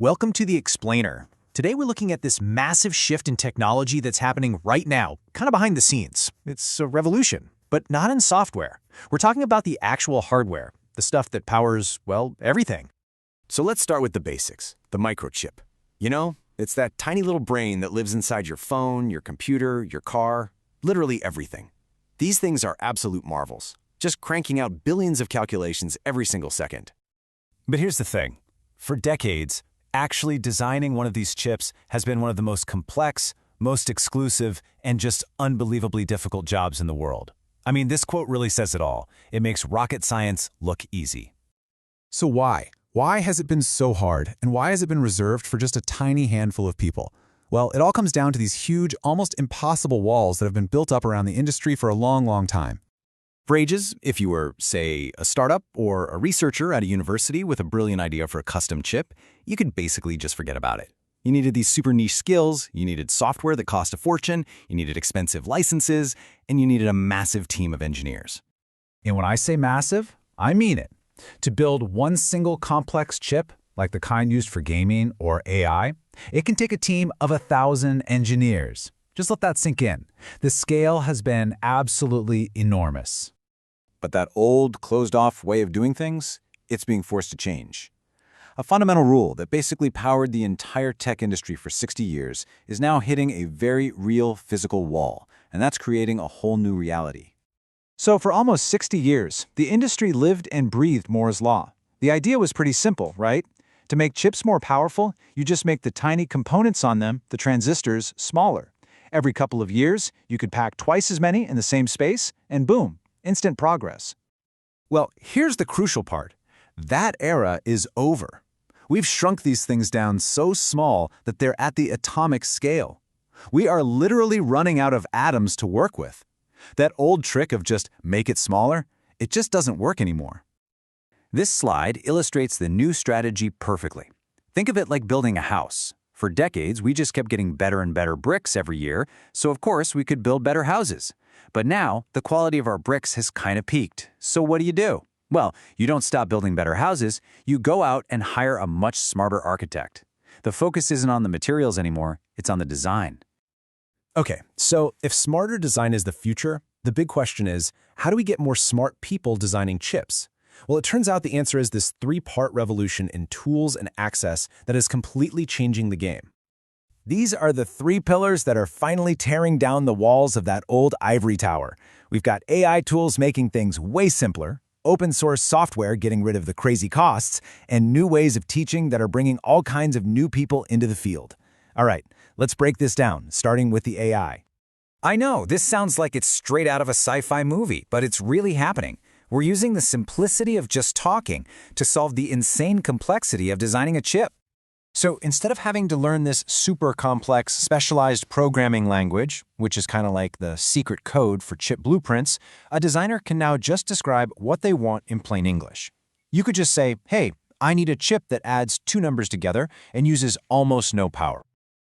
Welcome to The Explainer. Today we're looking at this massive shift in technology that's happening right now, kind of behind the scenes. It's a revolution, but not in software. We're talking about the actual hardware, the stuff that powers, well, everything. So let's start with the basics, the microchip. You know, it's that tiny little brain that lives inside your phone, your computer, your car, literally everything. These things are absolute marvels, just cranking out billions of calculations every single second. But here's the thing. For decades, actually designing one of these chips has been one of the most complex, most exclusive, and just unbelievably difficult jobs in the world. I mean, this quote really says it all. It makes rocket science look easy. So why? Why has it been so hard, and why has it been reserved for just a tiny handful of people? Well, it all comes down to these huge, almost impossible walls that have been built up around the industry for a long, long time. For ages, if you were, say, a startup or a researcher at a university with a brilliant idea for a custom chip, you could basically just forget about it. You needed these super niche skills, you needed software that cost a fortune, you needed expensive licenses, and you needed a massive team of engineers. And when I say massive, I mean it. To build one single complex chip, like the kind used for gaming or AI, it can take a team of 1,000 engineers. Just let that sink in. The scale has been absolutely enormous. But that old, closed-off way of doing things, it's being forced to change. A fundamental rule that basically powered the entire tech industry for 60 years is now hitting a very real physical wall, and that's creating a whole new reality. So for almost 60 years, the industry lived and breathed Moore's Law. The idea was pretty simple, right? To make chips more powerful, you just make the tiny components on them, the transistors, smaller. Every couple of years, you could pack twice as many in the same space, and boom, instant progress. Well, here's the crucial part. That era is over. We've shrunk these things down so small that they're at the atomic scale. We are literally running out of atoms to work with. That old trick of just make it smaller, it just doesn't work anymore. This slide illustrates the new strategy perfectly. Think of it like building a house. For decades, we just kept getting better and better bricks every year, so of course we could build better houses. But now, the quality of our bricks has kind of peaked. So what do? Well, you don't stop building better houses, you go out and hire a much smarter architect. The focus isn't on the materials anymore, it's on the design. Okay, so if smarter design is the future, the big question is, how do we get more smart people designing chips? Well, it turns out the answer is this three-part revolution in tools and access that is completely changing the game. These are the three pillars that are finally tearing down the walls of that old ivory tower. We've got AI tools making things way simpler, open-source software getting rid of the crazy costs, and new ways of teaching that are bringing all kinds of new people into the field. All right, let's break this down, starting with the AI. I know, this sounds like it's straight out of a sci-fi movie, but it's really happening. We're using the simplicity of just talking to solve the insane complexity of designing a chip. So instead of having to learn this super complex, specialized programming language, which is kind of like the secret code for chip blueprints, a designer can now just describe what they want in plain English. You could just say, hey, I need a chip that adds two numbers together and uses almost no power.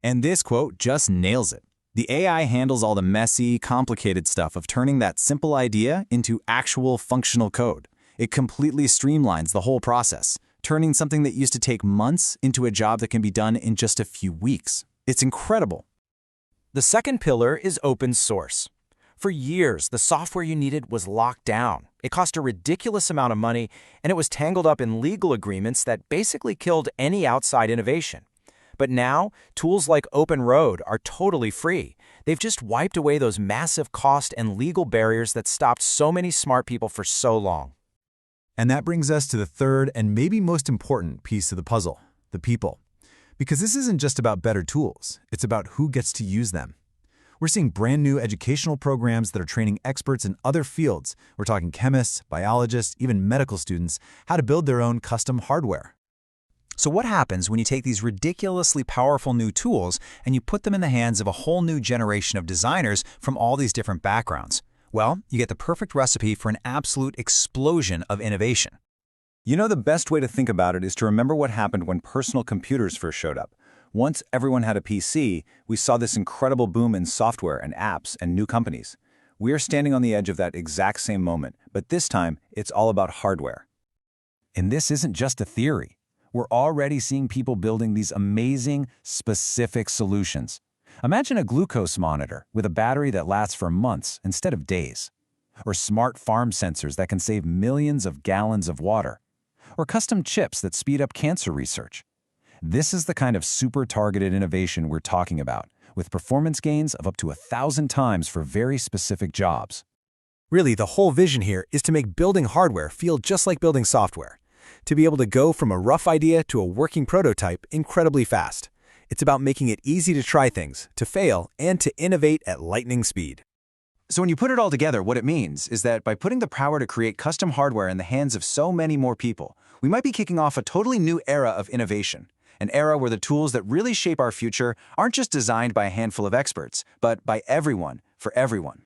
And this quote just nails it. The AI handles all the messy, complicated stuff of turning that simple idea into actual functional code. It completely streamlines the whole process, turning something that used to take months into a job that can be done in just a few weeks. It's incredible. The second pillar is open source. For years, the software you needed was locked down. It cost a ridiculous amount of money, and it was tangled up in legal agreements that basically killed any outside innovation. But now, tools like Open Road are totally free. They've just wiped away those massive cost and legal barriers that stopped so many smart people for so long. And that brings us to the third and maybe most important piece of the puzzle, the people. Because this isn't just about better tools, it's about who gets to use them. We're seeing brand new educational programs that are training experts in other fields. We're talking chemists, biologists, even medical students, how to build their own custom hardware. So what happens when you take these ridiculously powerful new tools and you put them in the hands of a whole new generation of designers from all these different backgrounds? Well, you get the perfect recipe for an absolute explosion of innovation. You know, the best way to think about it is to remember what happened when personal computers first showed up. Once everyone had a PC, we saw this incredible boom in software and apps and new companies. We are standing on the edge of that exact same moment, but this time, it's all about hardware. And this isn't just a theory. We're already seeing people building these amazing, specific solutions. Imagine a glucose monitor with a battery that lasts for months instead of days. Or smart farm sensors that can save millions of gallons of water. Or custom chips that speed up cancer research. This is the kind of super-targeted innovation we're talking about, with performance gains of up to 1,000 times for very specific jobs. Really, the whole vision here is to make building hardware feel just like building software. To be able to go from a rough idea to a working prototype incredibly fast. It's about making it easy to try things, to fail, and to innovate at lightning speed. So when you put it all together, what it means is that by putting the power to create custom hardware in the hands of so many more people, we might be kicking off a totally new era of innovation. An era where the tools that really shape our future aren't just designed by a handful of experts, but by everyone, for everyone.